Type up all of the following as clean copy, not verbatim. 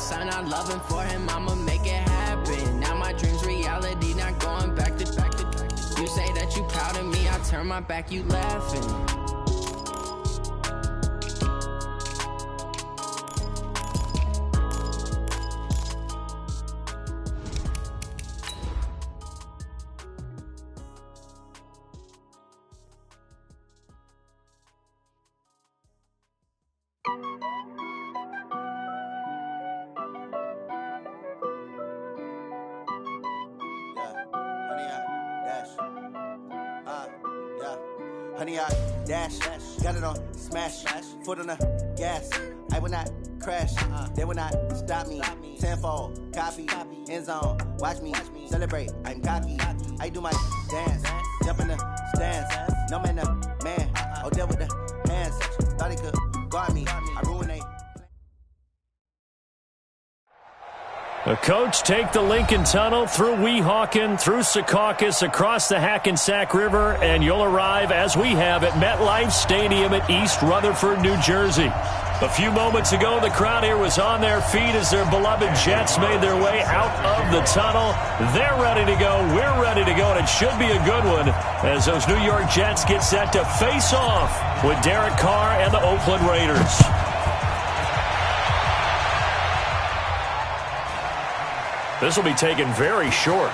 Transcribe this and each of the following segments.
son, I love him for him, I'ma make it happen. Now my dream's reality, not going back to. You say that you proud of me, I turn my back, you laughing. Honey, I dash, got it on smash, foot on the gas. I will not crash, they will not stop me. Tenfold, copy, end zone, watch me celebrate. I'm cocky, I do my dance, jump in the stands. No man, the man, oh, deal with the hands. Thought he could guard me, I ruined it. The coach take the Lincoln Tunnel through Weehawken, through Secaucus, across the Hackensack River, and you'll arrive, as we have, at MetLife Stadium at East Rutherford, New Jersey. A few moments ago, the crowd here was on their feet as their beloved Jets made their way out of the tunnel. They're ready to go. We're ready to go, and it should be a good one as those New York Jets get set to face off with Derek Carr and the Oakland Raiders. This will be taken very short.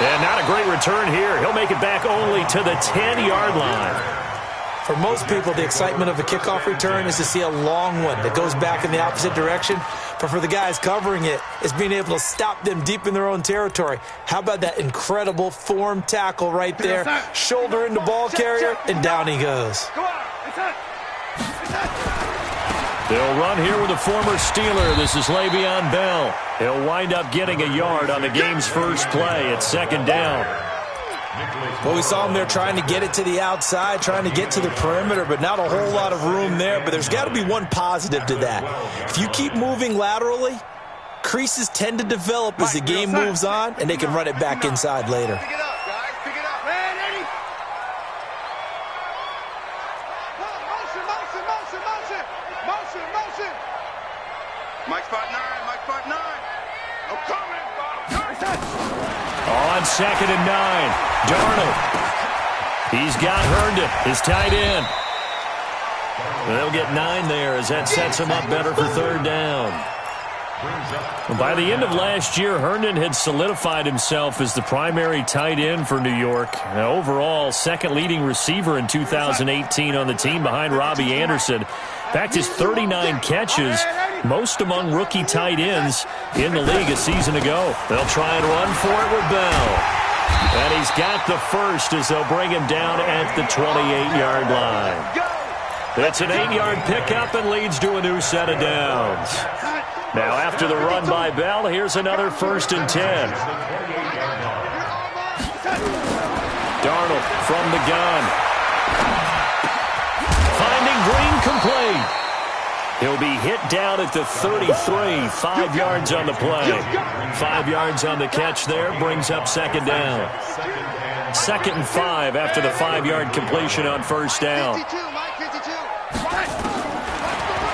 And not a great return here. He'll make it back only to the 10-yard line. For most people, the excitement of a kickoff return is to see a long one that goes back in the opposite direction. But for the guys covering it, it's being able to stop them deep in their own territory. How about that incredible form tackle right there? Shoulder into ball carrier, and down he goes. They'll run here with a former Steeler. This is Le'Veon Bell. He'll wind up getting a yard on the game's first play at second down. Well, we saw him there trying to get it to the outside, trying to get to the perimeter, but not a whole lot of room there. But there's got to be one positive to that. If you keep moving laterally, creases tend to develop as the game moves on, and they can run it back inside later. Pick it up, guys. Pick it up. Man, Eddie. Motion. Mike spot 9. I'm coming. On second and 9, Darnold. He's got Herndon, his tight end. They'll get 9 there as that sets him up better for third down. By the end of last year, Herndon had solidified himself as the primary tight end for New York. Overall, second leading receiver in 2018 on the team behind Robbie Anderson. In fact, his 39 catches, most among rookie tight ends in the league a season ago. They'll try and run for it with Bell. And he's got the first as they'll bring him down at the 28-yard line. It's an 8-yard pickup and leads to a new set of downs. Now, after the run by Bell, here's another 1st and 10. Darnold from the gun. Finding Green complete. He'll be hit down at the 33, 5 yards on the play. 5 yards on the catch there, brings up second down. 2nd and 5 after the 5-yard completion on first down.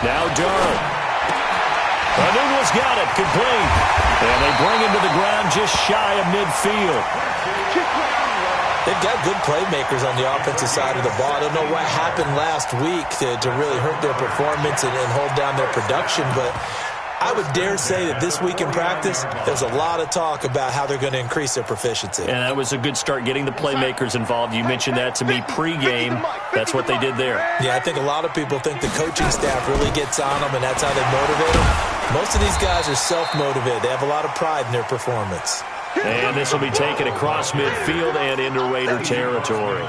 Now Darnold. Anunwa's got it, complete. And they bring him to the ground just shy of midfield. They've got good playmakers on the offensive side of the ball. I don't know what happened last week to really hurt their performance and hold down their production, but I would dare say that this week in practice, there's a lot of talk about how they're going to increase their proficiency. And that was a good start, getting the playmakers involved. You mentioned that to me pregame. That's what they did there. Yeah, I think a lot of people think the coaching staff really gets on them, and that's how they motivate them. Most of these guys are self-motivated. They have a lot of pride in their performance. And this will be taken across midfield and into Raider territory.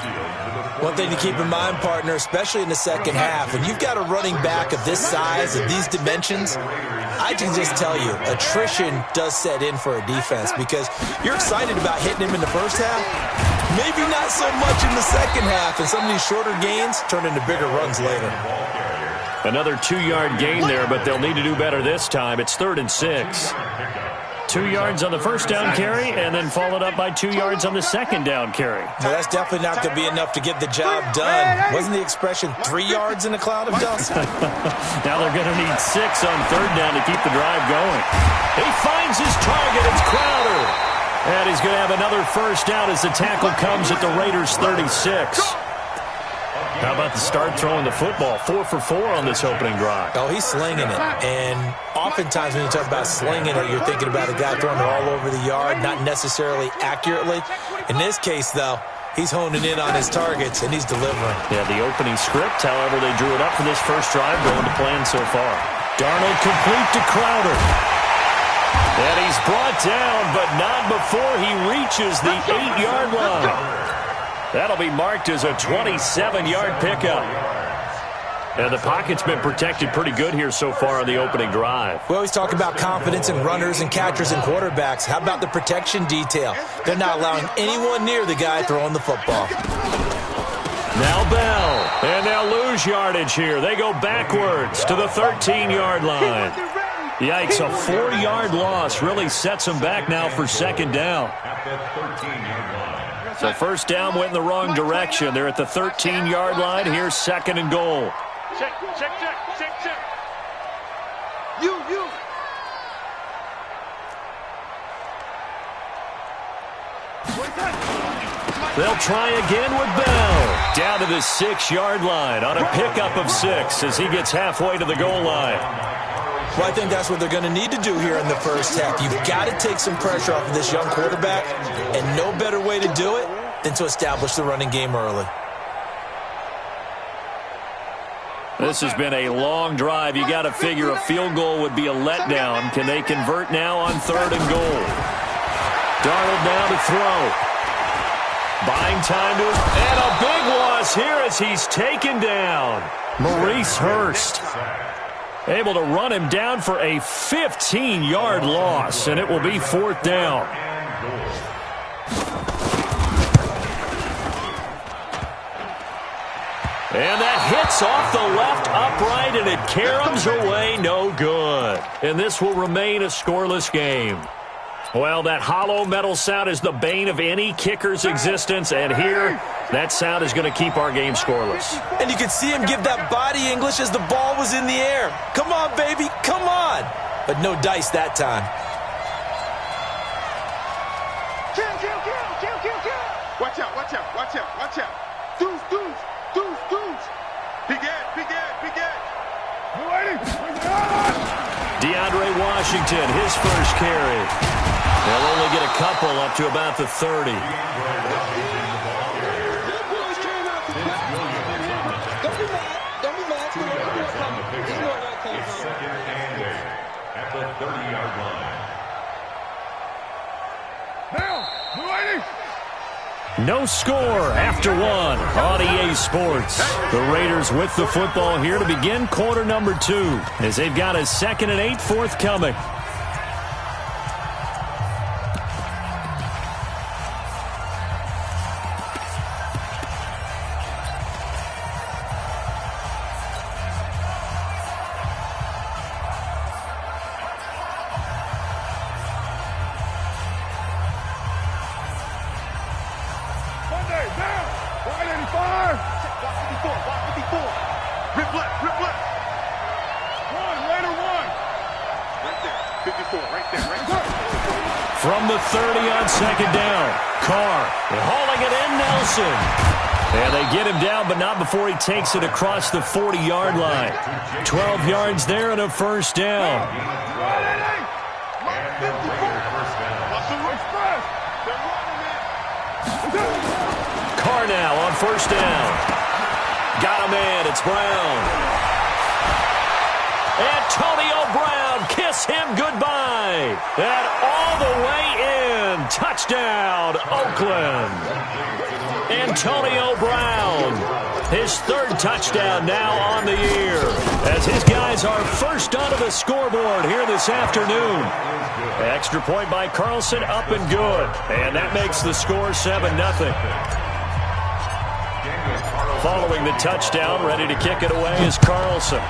One thing to keep in mind, partner, especially in the second half, when you've got a running back of this size, of these dimensions, I can just tell you, attrition does set in for a defense because you're excited about hitting him in the first half, maybe not so much in the second half, and some of these shorter gains turn into bigger runs later. Another 2-yard gain there, but they'll need to do better this time. It's 3rd and 6. 2 yards on the first down carry, and then followed up by 2 yards on the second down carry. Well, that's definitely not going to be enough to get the job done. Wasn't the expression 3 yards in a cloud of dust? Now they're going to need 6 on third down to keep the drive going. He finds his target. It's Crowder. And he's going to have another first down as the tackle comes at the Raiders' 36. How about the start throwing the football? 4 for 4 on this opening drive. Oh, he's slinging it. And oftentimes when you talk about slinging it, you're thinking about a guy throwing it all over the yard, not necessarily accurately. In this case, though, he's honing in on his targets, and he's delivering. Yeah, the opening script, however, they drew it up for this first drive, going to plan so far. Darnold complete to Crowder. And he's brought down, but not before he reaches the 8-yard line. That'll be marked as a 27-yard pickup. And the pocket's been protected pretty good here so far on the opening drive. We always talk about confidence in runners and catchers and quarterbacks. How about the protection detail? They're not allowing anyone near the guy throwing the football. Now Bell, and they'll lose yardage here. They go backwards to the 13-yard line. Yikes, a 4-yard loss really sets them back now for second down. So first down went in the wrong direction. They're at the 13-yard line. Here's second and goal. Check. You. They'll try again with Bell. Down to the 6-yard line on a pickup of 6 as he gets halfway to the goal line. Well, I think that's what they're going to need to do here in the first half. You've got to take some pressure off of this young quarterback, and no better way to do it than to establish the running game early. This has been a long drive. You got to figure a field goal would be a letdown. Can they convert now on third and goal? Darnold now to throw. Buying time to it. And a big loss here as he's taken down. Maurice Hurst able to run him down for a 15-yard loss, and it will be fourth down. And that hits off the left upright, and it caroms away, no good. And this will remain a scoreless game. Well, that hollow metal sound is the bane of any kicker's existence, and here, that sound is going to keep our game scoreless. And you can see him give that body English as the ball was in the air. Come on, baby, come on. But no dice that time. Kill. Watch out. Deuce. Big Ed. DeAndre Washington, his first carry. They'll only get a couple up to about the 30. No score after one on EA Sports. The Raiders with the football here to begin quarter number 2 as they've got a 2nd and 8 forthcoming. From the 30 on second down. Carr hauling it in, Nelson. And they get him down, but not before he takes it across the 40-yard line. 12 yards there and a first down. Carr now on first down. Got a man, it's Brown. Antonio Brown, kiss him goodbye. And all the way in. Touchdown, Oakland. Antonio Brown, his third touchdown now on the year, as his guys are first onto the scoreboard here this afternoon. Extra point by Carlson, up and good. And that makes the score 7-0. Following the touchdown, ready to kick it away is Carlson.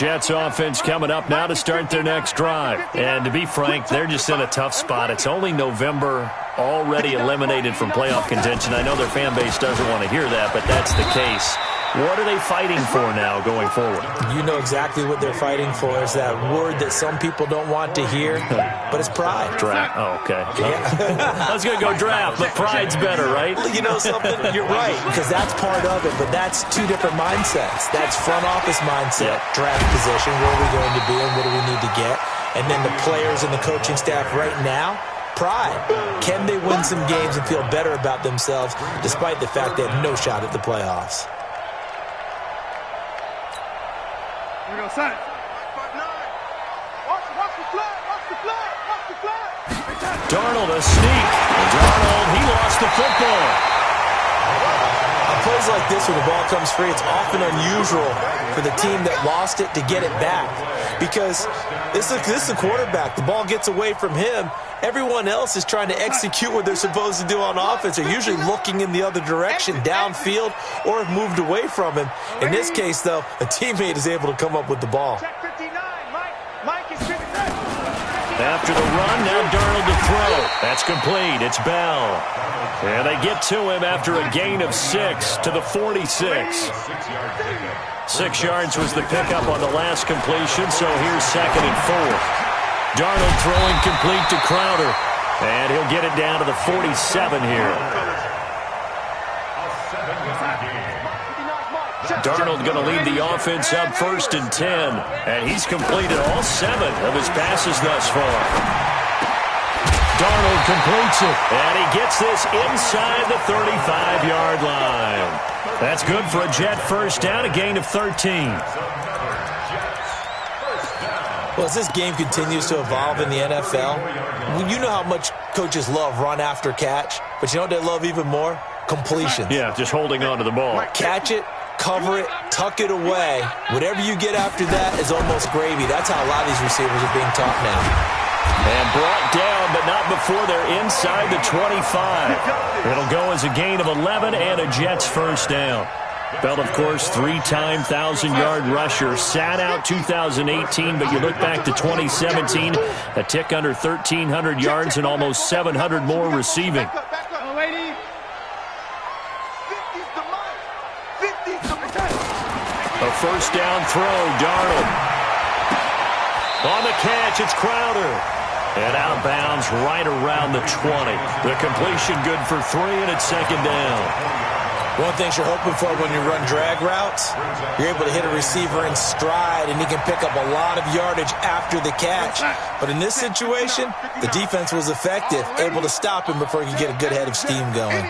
Jets offense coming up now to start their next drive. And to be frank, they're just in a tough spot. It's only November, already eliminated from playoff contention. I know their fan base doesn't want to hear that, but that's the case. What are they fighting for now going forward? You know exactly what they're fighting for. Is that word that some people don't want to hear, but it's pride. Draft. Oh, okay. Yeah. I was going to go draft, but pride's better, right? You know something? You're right, because that's part of it, but that's two different mindsets. That's front office mindset, draft position, where are we going to be and what do we need to get? And then the players and the coaching staff right now, pride. Can they win some games and feel better about themselves despite the fact they have no shot at the playoffs? Here we go, son. Watch the flag. Watch the flag. Watch the flag. Darnold, a sneak. Darnold, he lost the football. On plays like this where the ball comes free, it's often unusual for the team that lost it to get it back. Because this is a quarterback. The ball gets away from him. Everyone else is trying to execute what they're supposed to do on offense. They're usually looking in the other direction, downfield, or have moved away from him. In this case, though, a teammate is able to come up with the ball. After the run, now Darnold to throw. That's complete. It's Bell. And they get to him after a gain of 6 to the 46. 6 yards was the pickup on the last completion, so here's 2nd and 4. Darnold throwing complete to Crowder. And he'll get it down to the 47 here. Darnold going to lead the offense up 1st and 10. And he's completed all 7 of his passes thus far. Darnold completes it. And he gets this inside the 35-yard line. That's good for a Jet first down, a gain of 13. Well, as this game continues to evolve in the NFL, you know how much coaches love run after catch, but you know what they love even more? Completions. Yeah, just holding on to the ball. Catch it, cover it, tuck it away. Whatever you get after that is almost gravy. That's how a lot of these receivers are being taught now. And brought down, but not before they're inside the 25. It'll go as a gain of 11 and a Jets first down. Bell, of course, 3-time 1,000-yard rusher. Sat out 2018, but you look back to 2017, a tick under 1,300 yards and almost 700 more receiving. A first down throw, Darnold. On the catch, it's Crowder. And out of bounds right around the 20. The completion good for 3, and it's 2nd down. One thing you're hoping for when you run drag routes, you're able to hit a receiver in stride, and he can pick up a lot of yardage after the catch. But in this situation, the defense was effective, able to stop him before he could get a good head of steam going.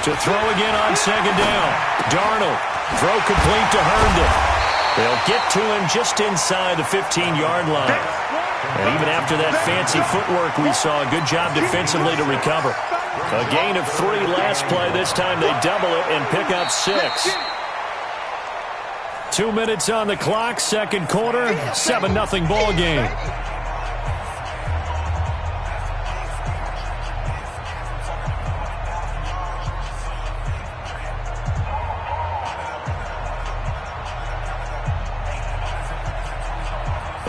To throw again on 2nd down. Darnold, throw complete to Herndon. They'll get to him just inside the 15-yard line. And even after that fancy footwork we saw, a good job defensively to recover. A gain of 3 last play. This time they double it and pick up 6. 2 minutes on the clock, 2nd quarter, 7-0 ball game.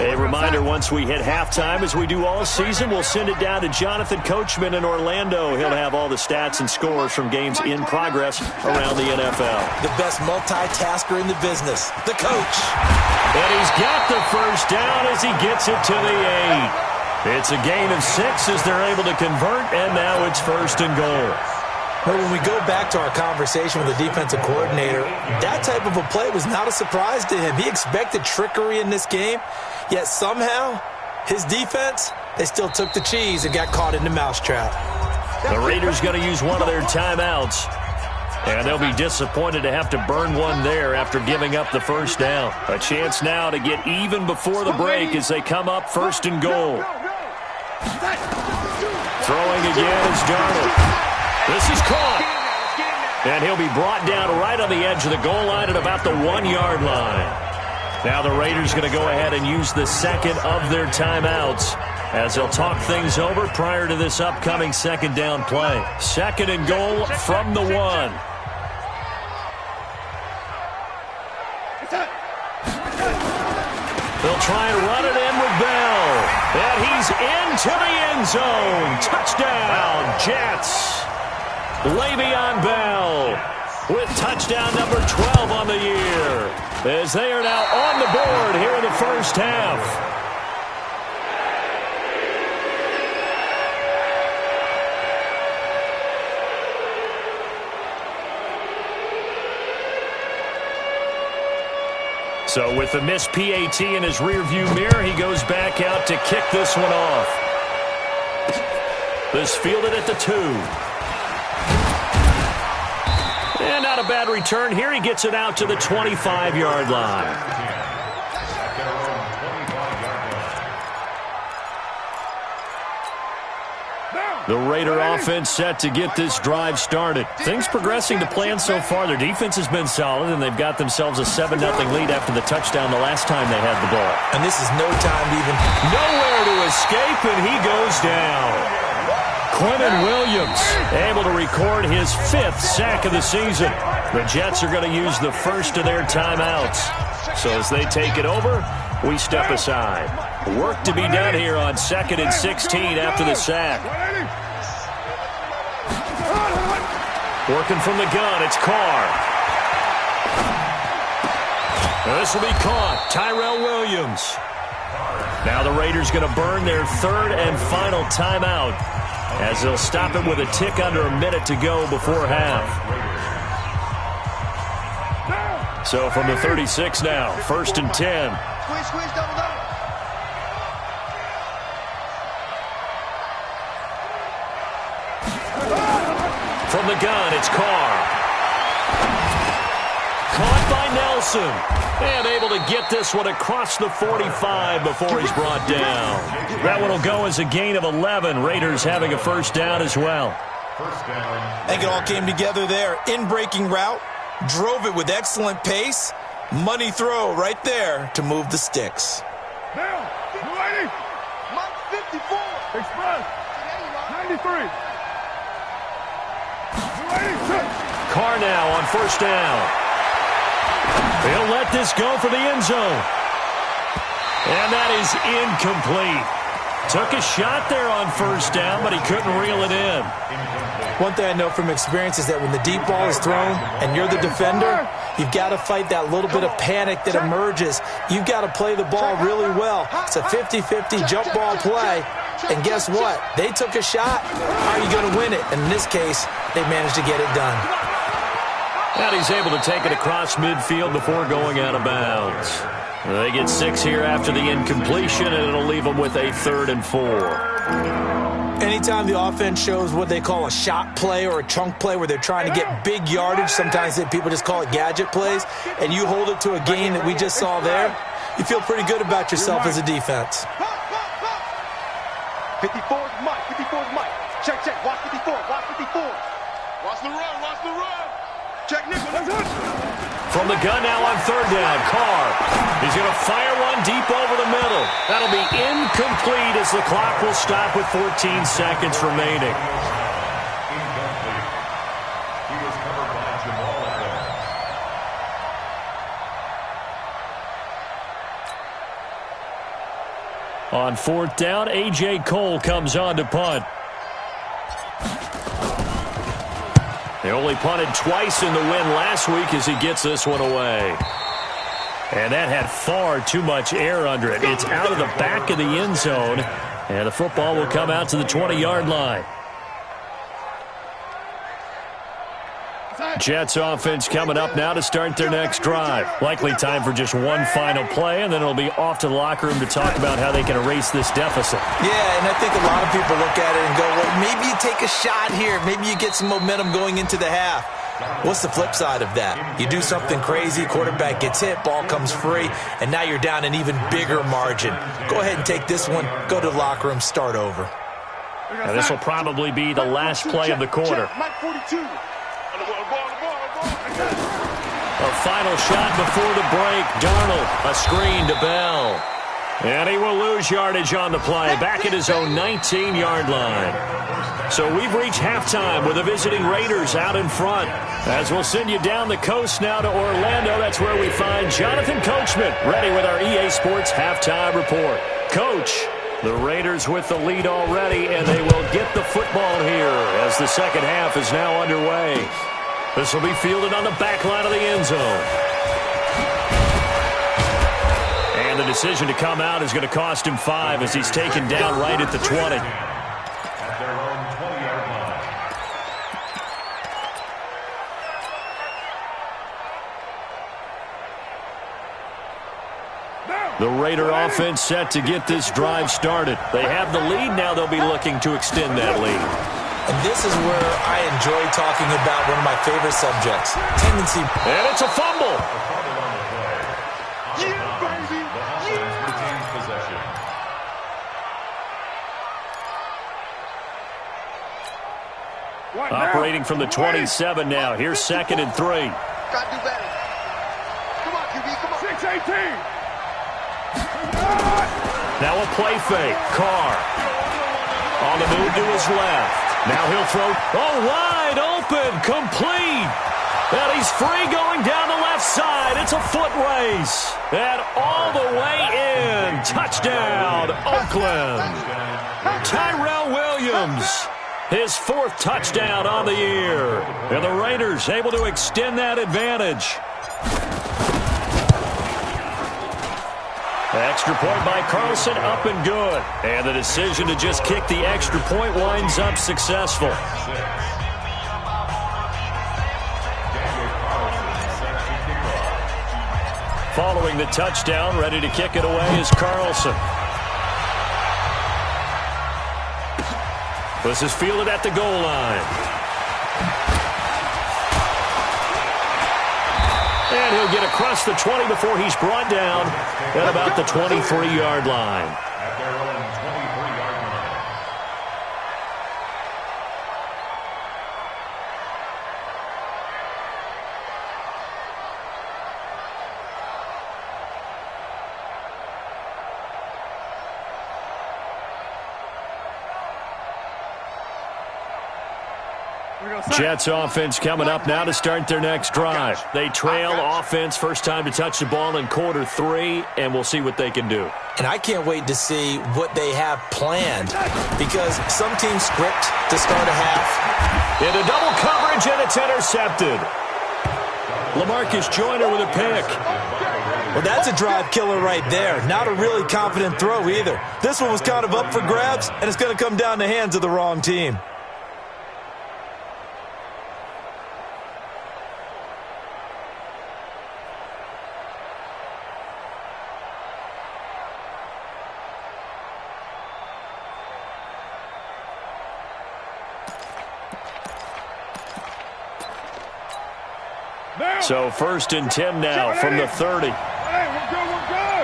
A reminder, once we hit halftime, as we do all season, we'll send it down to Jonathan Coachman in Orlando. He'll have all the stats and scores from games in progress around the NFL. The best multitasker in the business, the coach. And he's got the first down as he gets it to the 8. It's a gain of 6 as they're able to convert, and now it's 1st and goal. But when we go back to our conversation with the defensive coordinator, that type of a play was not a surprise to him. He expected trickery in this game, yet somehow his defense, they still took the cheese and got caught in the mousetrap. The Raiders going to use one of their timeouts, and they'll be disappointed to have to burn one there after giving up the first down. A chance now to get even before the break as they come up 1st and goal. Throwing again is Darnold. This is caught. And he'll be brought down right on the edge of the goal line at about the 1-yard line. Now the Raiders going to go ahead and use the 2nd of their timeouts as they'll talk things over prior to this upcoming 2nd down play. 2nd and goal from the 1. They'll try and run it in with Bell. And he's into the end zone. Touchdown, Jets. Le'Veon Bell with touchdown number 12 on the year, as they are now on the board here in the first half. So with the missed PAT in his rearview mirror, he goes back out to kick this one off. This fielded at the 2. And not a bad return here. He gets it out to the 25-yard line. The Raider offense set to get this drive started. Things progressing to plan so far. Their defense has been solid, and they've got themselves a 7-0 lead after the touchdown the last time they had the ball. And this is no time to even... Nowhere to escape, and he goes down. Quinnen Williams able to record his 5th sack of the season. The Jets are going to use the first of their timeouts. So as they take it over, we step aside. Work to be done here on 2nd and 16 after the sack. Working from the gun, it's Carr. This will be caught. Tyrell Williams. Now the Raiders going to burn their 3rd and final timeout, as they'll stop it with a tick under a minute to go before half. So from the 36 now, 1st and 10. Squeeze, double. From the gun, it's Carr. Caught by Nelson. And able to get this one across the 45 before he's brought down. That one will go as a gain of 11. Raiders having a first down as well. I think it all came together there. In-breaking route. Drove it with excellent pace. Money throw right there to move the sticks. Now, you ready? Mike 54. Express. 93. Carr now on first down. He'll let this go for the end zone. And that is incomplete. Took a shot there on first down, but he couldn't reel it in. One thing I know from experience is that when the deep ball is thrown and you're the defender, you've got to fight that little bit of panic that emerges. You've got to play the ball really well. It's a 50-50 jump ball play. And guess what? They took a shot. How are you going to win it? And in this case, they managed to get it done. And he's able to take it across midfield before going out of bounds. They get 6 here after the incompletion, and it'll leave them with a 3rd and 4. Anytime the offense shows what they call a shot play or a chunk play where they're trying to get big yardage, sometimes people just call it gadget plays, and you hold it to a gain that we just saw there, you feel pretty good about yourself as a defense. 54 is Mike. 54 is Mike. Check. Watch 54. Watch 54. Watch the run. Check nickel. From the gun now on 3rd down, Carr. He's going to fire one deep over the middle. That'll be incomplete as the clock will stop with 14 seconds remaining. On 4th down, A.J. Cole comes on to punt. They only punted twice in the win last week as he gets this one away. And that had far too much air under it. It's out of the back of the end zone, and the football will come out to the 20-yard line. Jets offense coming up now to start their next drive. Likely time for just one final play, and then it'll be off to the locker room to talk about how they can erase this deficit. Yeah, and I think a lot of people look at it and go, well, maybe you take a shot here. Maybe you get some momentum going into the half. What's the flip side of that? You do something crazy, quarterback gets hit, ball comes free, and now you're down an even bigger margin. Go ahead and take this one, go to the locker room, start over. Now this will probably be the last play of the quarter. Mike 42. A final shot before the break. Darnold, a screen to Bell. And he will lose yardage on the play, back at his own 19-yard line. So we've reached halftime with the visiting Raiders out in front. As we'll send you down the coast now to Orlando, that's where we find Jonathan Coachman, ready with our EA Sports halftime report. Coach, the Raiders with the lead already, and they will get the football here as the second half is now underway. This will be fielded on the back line of the end zone. And the decision to come out is going to cost him 5 as he's taken down right at the 20. The Raider offense set to get this drive started. They have the lead. Now they'll be looking to extend that lead. And this is where I enjoy talking about one of my favorite subjects, tendency. And it's a fumble. Operating from the 27 now. Here's 2nd and 3. Gotta do better. Come on, QB, come on. 6-18. Now a play fake. Carr on the move to his left. Now he'll throw. Oh, wide open. Complete. And he's free going down the left side. It's a foot race. And all the way in. Touchdown, Oakland. Tyrell Williams. His 4th touchdown on the year. And the Raiders able to extend that advantage. Extra point by Carlson, up and good. And the decision to just kick the extra point winds up successful. Following the touchdown, ready to kick it away is Carlson. This is fielded at the goal line. And he'll get across the 20 before he's brought down at about the 23-yard line. Jets offense coming up now to start their next drive. They trail offense, first time to touch the ball in quarter 3, and we'll see what they can do. And I can't wait to see what they have planned, because some teams script to start a half. Into double coverage, and it's intercepted. LaMarcus Joyner with a pick. Well, that's a drive killer right there. Not a really confident throw either. This one was kind of up for grabs, and it's going to come down the hands of the wrong team. So 1st and 10 now from the 30. Hey, we're good.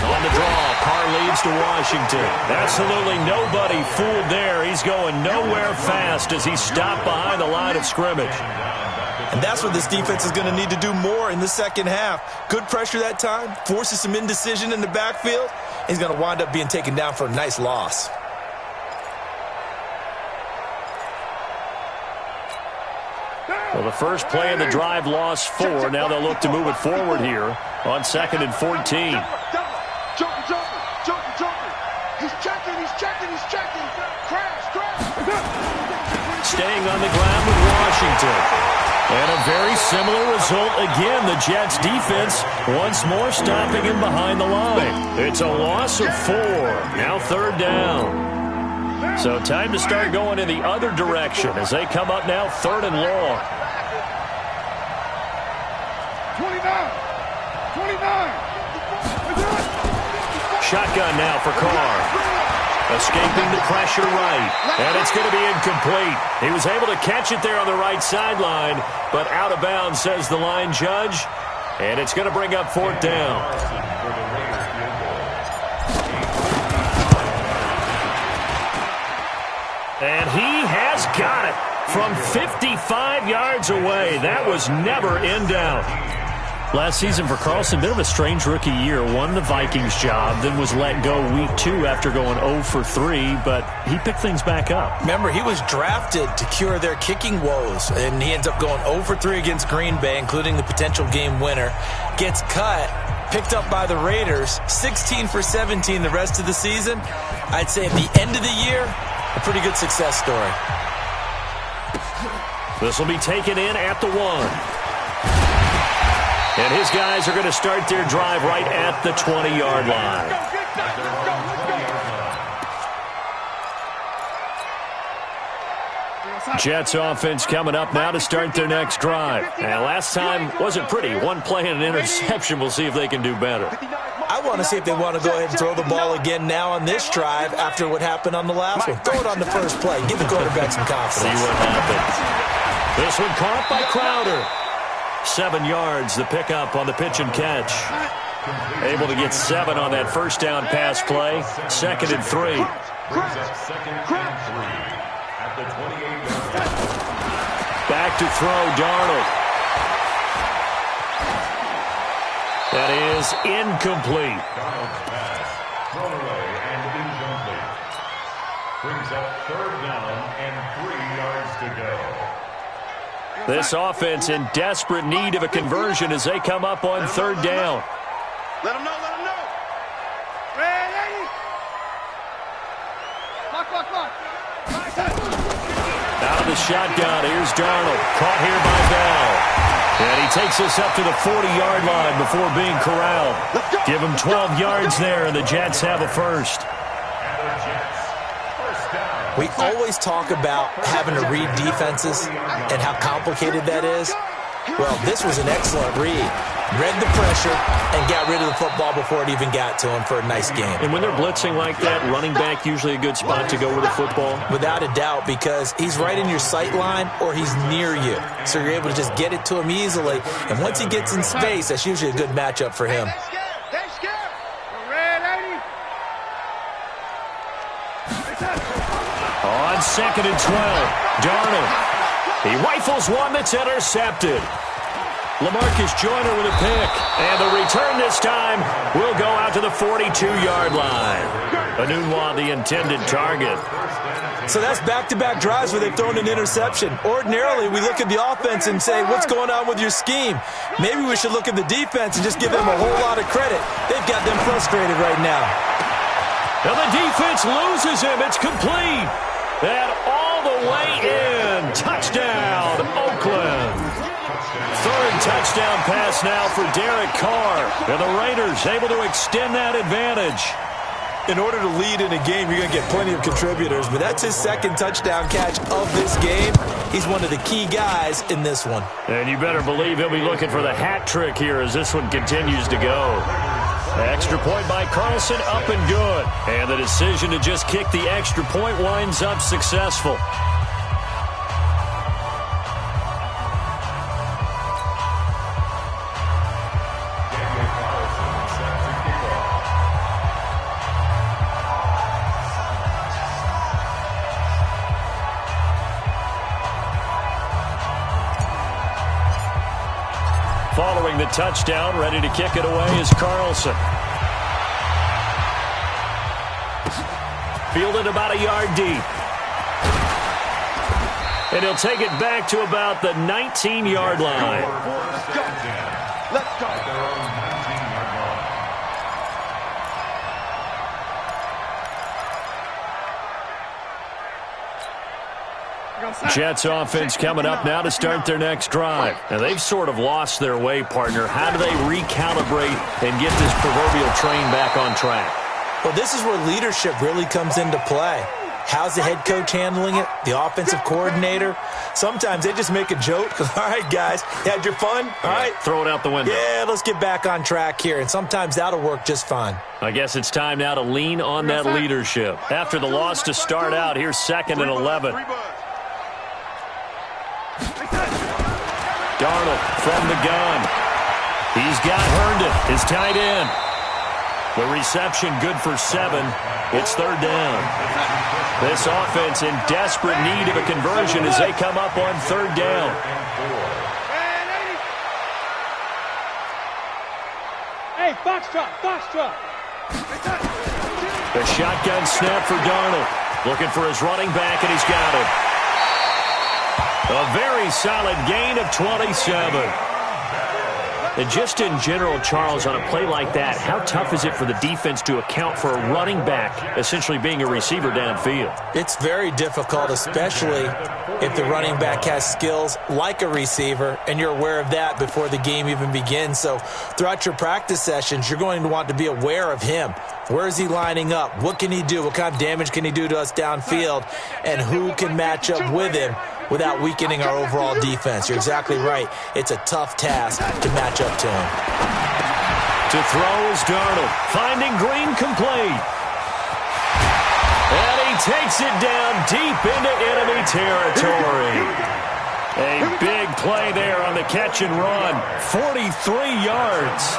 On the draw, Carr leads to Washington. Absolutely nobody fooled there. He's going nowhere fast as he's stopped behind the line of scrimmage. And that's what this defense is going to need to do more in the second half. Good pressure that time, forces some indecision in the backfield. He's going to wind up being taken down for a nice loss. Well, the first play of the drive lost 4. Now they'll look to move it forward here on 2nd and 14. Jumper. He's checking. Crash. Staying on the ground with Washington. And a very similar result again. The Jets defense once more stopping him behind the line. It's a loss of 4. Now 3rd down. So time to start going in the other direction as they come up now 3rd and long. 29. Shotgun now for Carr. Escaping the pressure right. And it's going to be incomplete. He was able to catch it there on the right sideline, but out of bounds, says the line judge. And it's going to bring up 4th down. And he has got it. from 55 yards away. That was never in doubt. Last season for Carlson, bit of a strange rookie year. Won the Vikings job, then was let go week 2 after going 0 for 3, but he picked things back up. Remember, he was drafted to cure their kicking woes, and he ends up going 0 for 3 against Green Bay, including the potential game winner. Gets cut, picked up by the Raiders, 16 for 17 the rest of the season. I'd say at the end of the year, a pretty good success story. This will be taken in at the 1. And his guys are going to start their drive right at the 20-yard line. Jets offense coming up now to start their next drive. And last time wasn't pretty. One play and an interception. We'll see if they can do better. I want to see if they want to go ahead and throw the ball again now on this drive after what happened on the last one. Throw it on the first play. Give the quarterback some confidence. See what happens. This one caught by Crowder. 7 yards, the pickup on the pitch and catch. Able to get 7 on that first down pass play. 2nd and 3. Back to throw, Darnold. That is incomplete. Thrown away and incomplete. Brings up 3rd down and 3 yards to go. This offense in desperate need of a conversion as they come up on 3rd down. Let him know, let him know. Ready? Clock. Out of the shotgun, here's Darnold. Caught here by Bell. And he takes us up to the 40-yard line before being corralled. Give him 12 yards there, and the Jets have a first. We always talk about having to read defenses and how complicated that is. Well, this was an excellent read. Read the pressure and got rid of the football before it even got to him for a nice game. And when they're blitzing like that, running back usually a good spot to go with the football? Without a doubt, because he's right in your sight line or he's near you. So you're able to just get it to him easily. And once he gets in space, that's usually a good matchup for him. On 2nd and 12, Darnold. He rifles one that's intercepted. LaMarcus Joyner with a pick. And the return this time will go out to the 42-yard line. Anunwa, the intended target. So that's back-to-back drives where they've thrown an interception. Ordinarily, we look at the offense and say, what's going on with your scheme? Maybe we should look at the defense and just give them a whole lot of credit. They've got them frustrated right now. Now the defense loses him. It's complete. And all the way in. Touchdown, Oakland. 3rd touchdown pass now for Derek Carr. And the Raiders able to extend that advantage. In order to lead in a game, you're going to get plenty of contributors, but that's his 2nd touchdown catch of this game. He's one of the key guys in this one. And you better believe he'll be looking for the hat trick here as this one continues to go. Extra point by Carlson, up and good. And the decision to just kick the extra point winds up successful. Following the touchdown, ready to kick it away is Carlson. Fielded about a yard deep. And he'll take it back to about the 19-yard line. Let's go. Jets offense coming up now to start their next drive. Now, they've sort of lost their way, partner. How do they recalibrate and get this proverbial train back on track? Well, this is where leadership really comes into play. How's the head coach handling it? The offensive coordinator? Sometimes they just make a joke. All right, guys, had your fun? All right. Throw it out the window. Yeah, let's get back on track here. And sometimes that'll work just fine. I guess it's time now to lean on that leadership. After the loss to start out, here's 2nd and 11. Darnold from the gun. He's got Herndon, his tight end. The reception good for 7. It's third down. This offense in desperate need of a conversion as they come up on third down. Hey, Foxtrot. The shotgun snap for Darnold. Looking for his running back, and he's got it. A very solid gain of 27. And just in general, Charles, on a play like that, how tough is it for the defense to account for a running back essentially being a receiver downfield? It's very difficult, especially if the running back has skills like a receiver, and you're aware of that before the game even begins. So throughout your practice sessions, you're going to want to be aware of him. Where is he lining up? What can he do? What kind of damage can he do to us downfield? And who can match up with him without weakening our overall defense? You're exactly right. It's a tough task to match up to him. To throw is Darnold. Finding Green complete. And he takes it down deep into enemy territory. A big play there on the catch and run. 43 yards.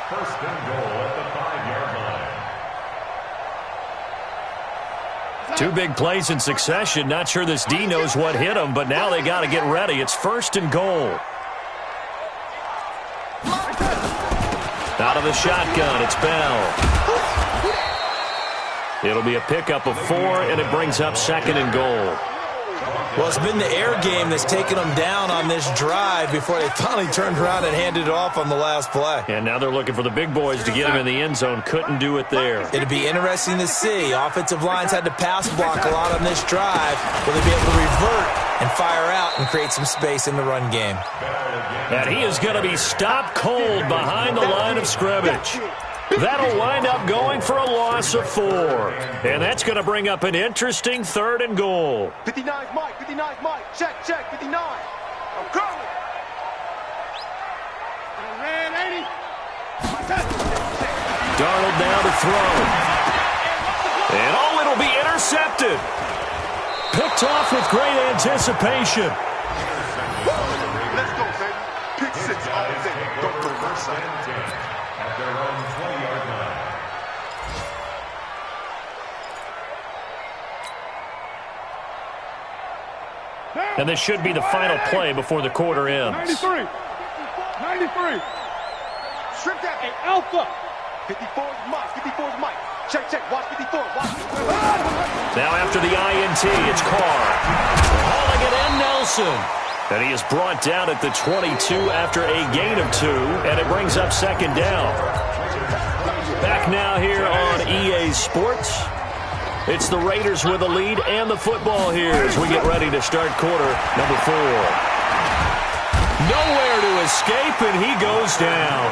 First and goal at the 5-yard line. 2 big plays in succession. Not sure this D knows what hit him, but now they got to get ready. It's first and goal. Out of the shotgun, it's Bell. It'll be a pickup of 4, and it brings up second and goal. Well, it's been the air game that's taken them down on this drive before they finally turned around and handed it off on the last play. And now they're looking for the big boys to get him in the end zone. Couldn't do it there. It'd be interesting to see. Offensive lines had to pass block a lot on this drive. Will they be able to revert and fire out and create some space in the run game? And he is going to be stopped cold behind the line of scrimmage. That'll wind up going for a loss of 4. And that's going to bring up an interesting third and goal. 59's Mike. Check, 59. I'm coming. Red 80. Darnold now to throw. And it'll be intercepted. Picked off with great anticipation. Let's go, baby. Pick 6 all day. Don't go outside. At their own 20-yard line. And this should be the final play before the quarter ends. 93. Strip that. Hey, Alpha. 54's Mike. Check. Watch 54. Now after the INT, it's Carr. Hauling it in, Nelson. And he is brought down at the 22 after a gain of 2, and it brings up second down. Back now here on EA Sports. It's the Raiders with a lead and the football here as we get ready to start quarter number 4. Nowhere to escape, and he goes down.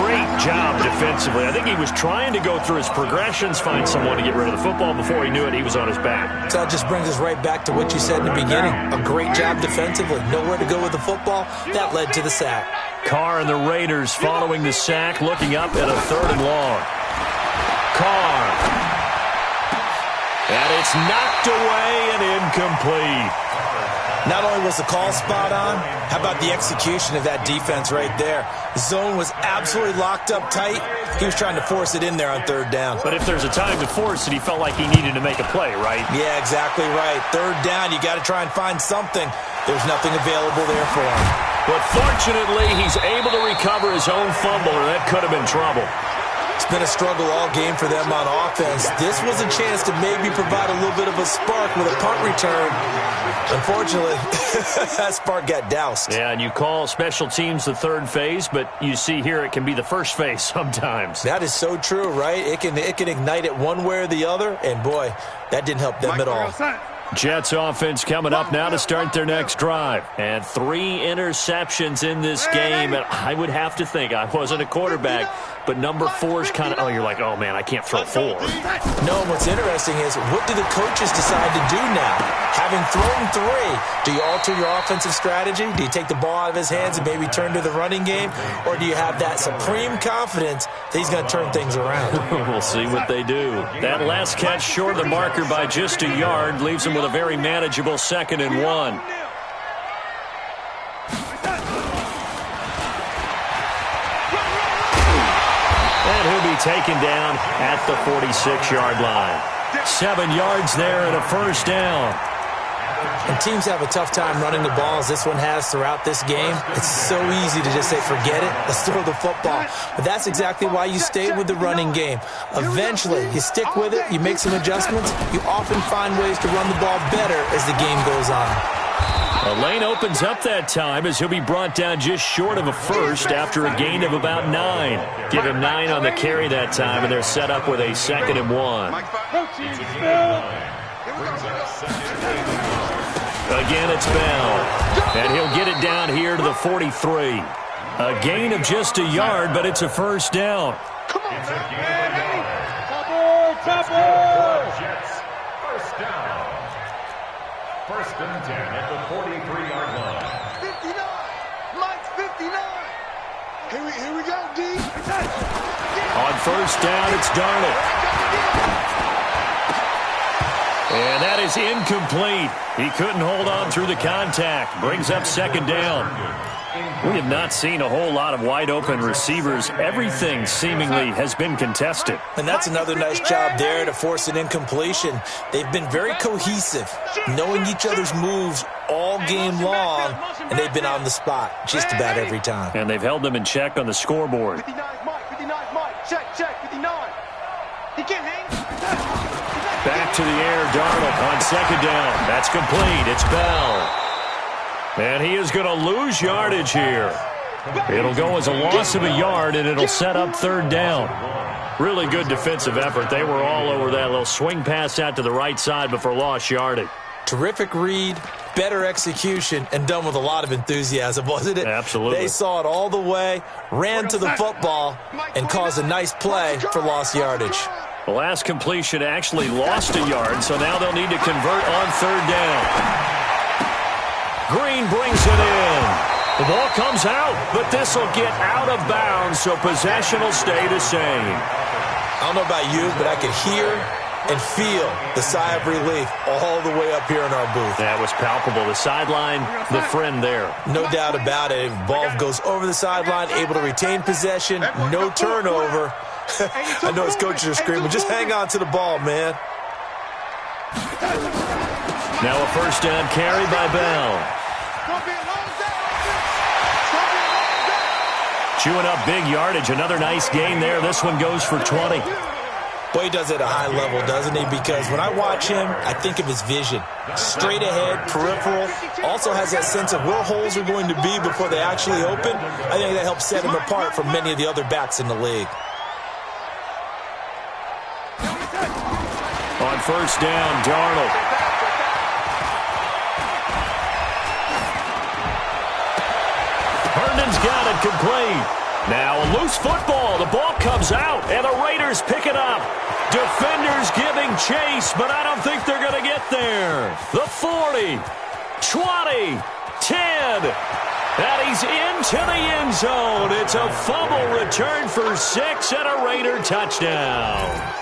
Great job defensively. I think he was trying to go through his progressions, find someone to get rid of the football. Before he knew it, he was on his back. So that just brings us right back to what you said in the beginning. A great job defensively. Nowhere to go with the football. That led to the sack. Carr and the Raiders following the sack, looking up at a third and long. Carr. And it's knocked away and incomplete. Not only was the call spot on, how about the execution of that defense right there? The zone was absolutely locked up tight. He was trying to force it in there on third down. But if there's a time to force it, he felt like he needed to make a play, right? Yeah, exactly right. Third down, you got to try and find something. There's nothing available there for him. But fortunately, he's able to recover his own fumble, or that could have been trouble. It's been a struggle all game for them on offense. This was a chance to maybe provide a little bit of a spark with a punt return. Unfortunately, that spark got doused. Yeah, and you call special teams the third phase, but you see here it can be the first phase sometimes. That is so true, right? It can ignite it one way or the other, and boy, that didn't help them at all. Jets offense coming up now to start their next drive. And 3 interceptions in this game. And I would have to think, I wasn't a quarterback, but number 4 is kind of, you're like, oh, man, I can't throw 4. No, what's interesting is what do the coaches decide to do now? Having thrown 3, do you alter your offensive strategy? Do you take the ball out of his hands and maybe turn to the running game? Or do you have that supreme confidence that he's going to turn things around? We'll see what they do. That last catch short of the marker by just a yard leaves him with a very manageable 2nd and 1. taken down at the 46-yard line. 7 yards there and a first down. And teams have a tough time running the ball as this one has throughout this game. It's so easy to just say, forget it, let's throw the football. But that's exactly why you stay with the running game. Eventually, you stick with it, you make some adjustments, you often find ways to run the ball better as the game goes on. A lane opens up that time as he'll be brought down just short of a first after a gain of about 9. Give him 9 on the carry that time, and they're set up with a 2nd and 1. Again, it's Bell, and he'll get it down here to the 43. A gain of just a yard, but it's a first down. Come on, Jets, first down. 1st and 10 at the 43-yard line. 59. Mike's 59. Here we go, D. On first down, it's Darnold. And that is incomplete. He couldn't hold on through the contact. Brings up 2nd down. We have not seen a whole lot of wide-open receivers. Everything seemingly has been contested. And that's another nice job there to force an incompletion. They've been very cohesive, knowing each other's moves all game long, and they've been on the spot just about every time. And they've held them in check on the scoreboard. 59 Mike, 59 Mike. Check, 59. He can't hang. Back to the air, Darnold on 2nd down. That's complete. It's Bell. And he is going to lose yardage here. It'll go as a loss of a yard, and it'll set up 3rd down. Really good defensive effort. They were all over that little swing pass out to the right side before lost yardage. Terrific read, better execution, and done with a lot of enthusiasm, wasn't it? Absolutely. They saw it all the way, ran to the football, and caused a nice play for lost yardage. The last completion actually lost a yard, so now they'll need to convert on 3rd down. Green brings it in. The ball comes out, but this will get out of bounds, so possession will stay the same. I don't know about you, but I could hear and feel the sigh of relief all the way up here in our booth. That was palpable. The sideline, the friend there. No doubt about it. Ball goes over the sideline, able to retain possession, no turnover. I know his coaches are screaming, just hang on to the ball, man. Now a first down carry by Bell. Chewing up big yardage. Another nice gain there. This one goes for 20. Boy, he does it at a high level, doesn't he? Because when I watch him, I think of his vision. Straight ahead, peripheral. Also has that sense of where holes are going to be before they actually open. I think that helps set him apart from many of the other backs in the league. On first down, Darnold. Herndon's got it complete. Now a loose football. The ball comes out, and the Raiders pick it up. Defenders giving chase, but I don't think they're going to get there. The 40, 20, 10. And he's into the end zone. It's a fumble return for 6 and a Raider touchdown.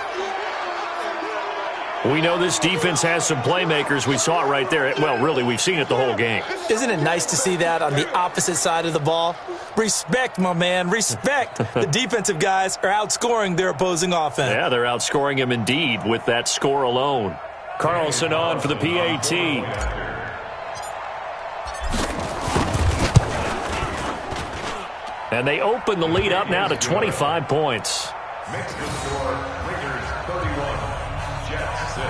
We know this defense has some playmakers. We saw it right there. Well, really, we've seen it the whole game. Isn't it nice to see that on the opposite side of the ball? Respect, my man, respect. The defensive guys are outscoring their opposing offense. Yeah, they're outscoring him indeed with that score alone. Carlson on for the PAT. And they open the lead up now to 25 points. Makes the score Raiders 31, Jets 6.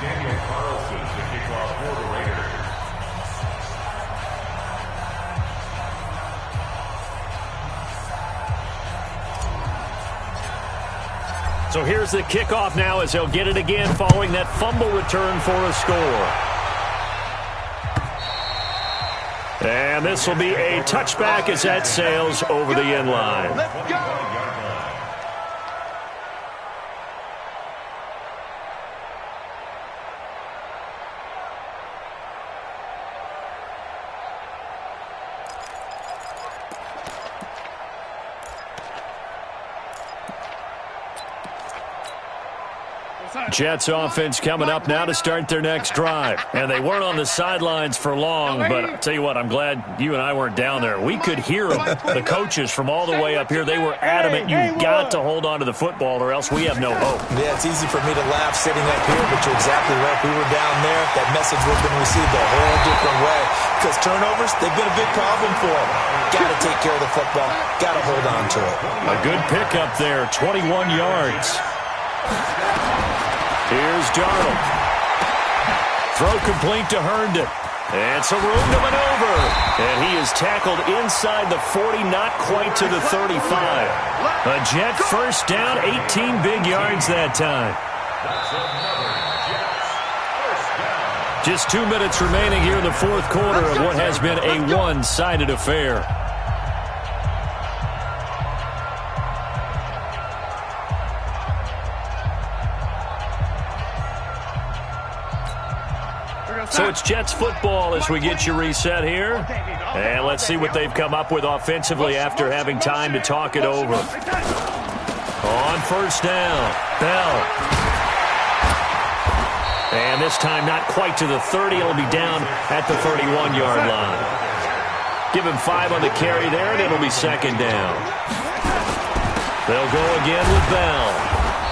Daniel Carlson to kick off for the Raiders. So here's the kickoff now as they'll get it again following that fumble return for a score. And this will be a touchback as that sails over the end line. Let's go. Jets offense coming up now to start their next drive. And they weren't on the sidelines for long, but I'll tell you what, I'm glad you and I weren't down there. We could hear them, the coaches from all the way up here. They were adamant, you've got to hold on to the football or else we have no hope. Yeah, it's easy for me to laugh sitting up here, but you're exactly right. If we were down there, that message would have been received a whole different way. Because turnovers, they've been a big problem for them. Got to take care of the football. Got to hold on to it. A good pickup there, 21 yards. Here's Darnold. Throw complete to Herndon. And some room to maneuver. And he is tackled inside the 40, not quite to the 35. A Jet first down, 18 big yards that time. Just 2 minutes remaining here in the fourth quarter of what has been a one-sided affair. So it's Jets football as we get you reset here. And let's see what they've come up with offensively after having time to talk it over. On first down, Bell. And this time not quite to the 30. It'll be down at the 31-yard line. Give him 5 on the carry there, and it'll be second down. They'll go again with Bell.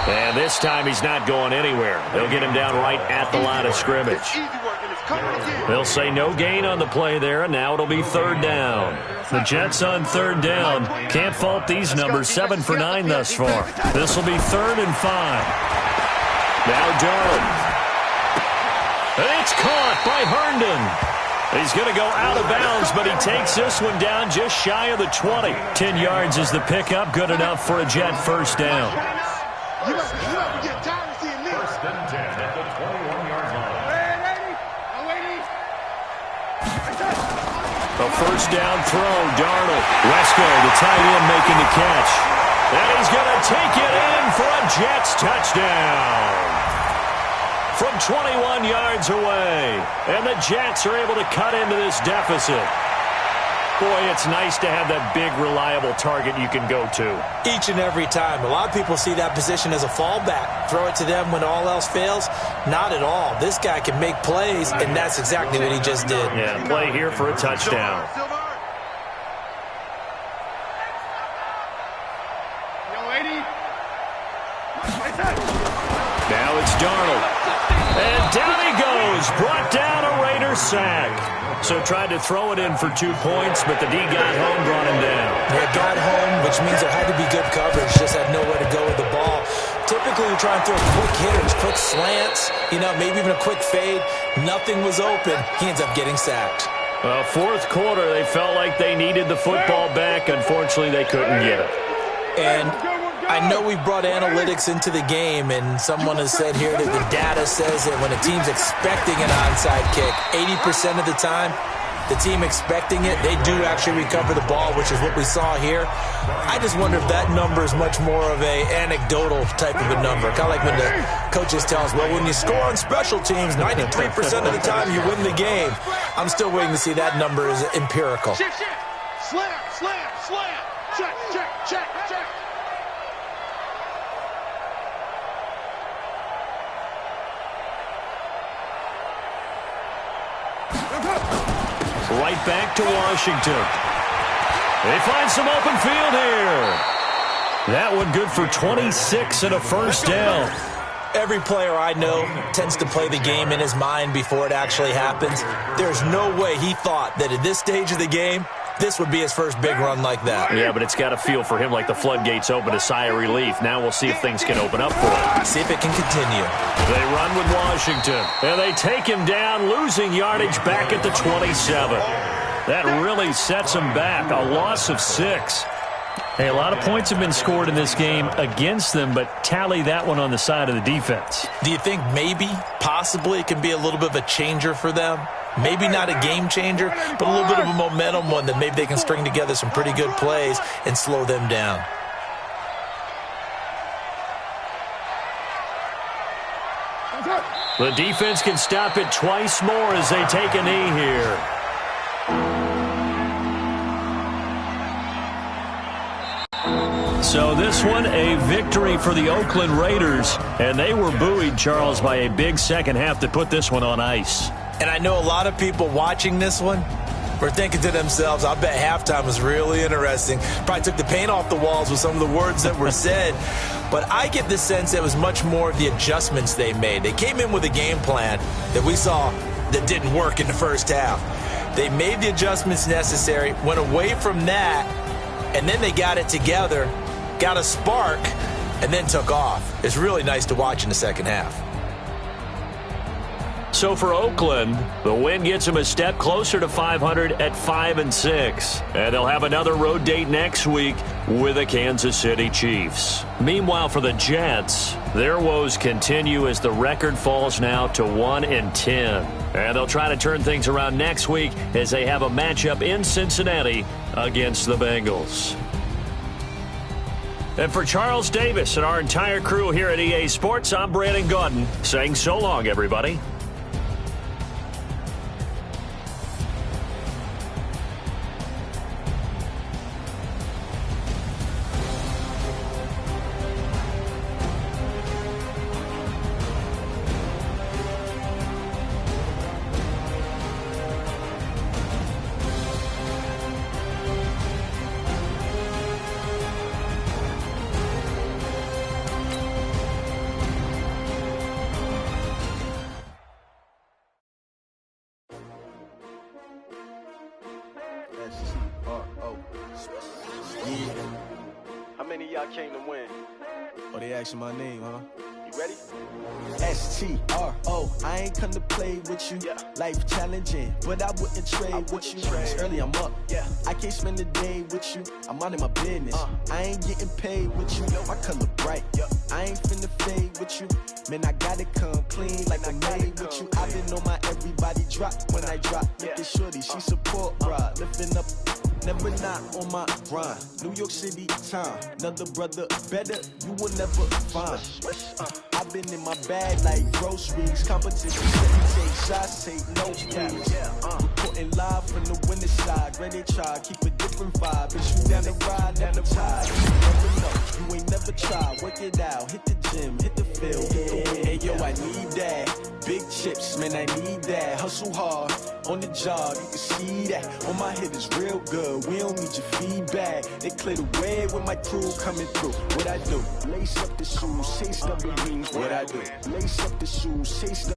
And this time he's not going anywhere. They'll get him down right at the line of scrimmage. They'll say no gain on the play there, and now it'll be third down. The Jets on third down. Can't fault these numbers, 7 for 9 thus far. This will be 3rd and 5. Now Darnold. It's caught by Herndon. He's going to go out of bounds, but he takes this one down just shy of the 20. 10 yards is the pickup, good enough for a Jet first down. First and 10 at the 21-yard line. A first down throw, Darnold. Wesco, the tight end, making the catch. And he's going to take it in for a Jets touchdown. From 21 yards away. And the Jets are able to cut into this deficit. Boy, it's nice to have that big, reliable target you can go to. Each and every time. A lot of people see that position as a fallback. Throw it to them when all else fails. Not at all. This guy can make plays, and that's exactly what he just did. Yeah, play here for a touchdown. Now it's Darnold. And down he goes. Brought down a Raider sack. So tried to throw it in for 2 points, but the D got home, brought him down. They got home, which means there had to be good coverage. Just had nowhere to go with the ball. Typically, we try and throw quick hitters, quick slants, maybe even a quick fade. Nothing was open. He ends up getting sacked. Well, fourth quarter, they felt like they needed the football back. Unfortunately, they couldn't get it. And I know we brought analytics into the game, and someone has said here that the data says that when a team's expecting an onside kick, 80% of the time, the team expecting it, they do actually recover the ball, which is what we saw here. I just wonder if that number is much more of a anecdotal type of a number. Kind of like when the coaches tell us, well, when you score on special teams, 93% of the time you win the game. I'm still waiting to see that number is empirical. Shift. Slam. Check. Right back to Washington. They find some open field here. That one good for 26 and a first down. Every player I know tends to play the game in his mind before it actually happens. There's no way he thought that at this stage of the game, this would be his first big run like that. Yeah, but it's got to feel for him like the floodgates open, a sigh of relief. Now we'll see if things can open up for him. See if it can continue. They run with Washington, and they take him down, losing yardage back at the 27. That really sets him back, a loss of 6. Hey, a lot of points have been scored in this game against them, but tally that one on the side of the defense. Do you think maybe, possibly, it can be a little bit of a changer for them? Maybe not a game changer, but a little bit of a momentum one that maybe they can string together some pretty good plays and slow them down. The defense can stop it twice more as they take a knee here. So this one, a victory for the Oakland Raiders. And they were buoyed, Charles, by a big second half that put this one on ice. And I know a lot of people watching this one were thinking to themselves, I bet halftime was really interesting. Probably took the paint off the walls with some of the words that were said. But I get the sense it was much more of the adjustments they made. They came in with a game plan that we saw that didn't work in the first half. They made the adjustments necessary, went away from that, and then they got it together, got a spark, and then took off. It's really nice to watch in the second half. So for Oakland, the win gets them a step closer to 500 at 5-6. And they'll have another road date next week with the Kansas City Chiefs. Meanwhile, for the Jets, their woes continue as the record falls now to 1-10. And they'll try to turn things around next week as they have a matchup in Cincinnati against the Bengals. And for Charles Davis and our entire crew here at EA Sports, I'm Brandon Gaudin saying so long, everybody. How many of y'all came to win? Oh, they asking my name, huh? You ready? STRO, I ain't come to play with you. Yeah. Life challenging, but I wouldn't trade with you. It's early, I'm up. Yeah. I can't spend the day with you. I'm out of my business. I ain't getting paid with you. My color bright. I ain't finna fade with you. Man, I gotta come clean like I made with you. I didn't know my everybody drop when I drop. Look at shorty, she support rod. Lifting up, never not on my grind. New York City time, another brother better, you will never find. I've been in my bag like groceries. Competition, take shots, take no please. Reporting live from the winter side. Ready to try, keep a different vibe. Bitch, you down the ride, never tired. You never know, you ain't never tried. Work it out, hit the gym, hit the field. Hey yo, I need that. Big chips, man, I need that. Hustle hard, on the job, you can see that. On my head is real good, we don't need your feedback. They clear the way with my crew coming through. What I do? Lace up the shoes, chase double B's. What I do? Lace up the shoes, chase double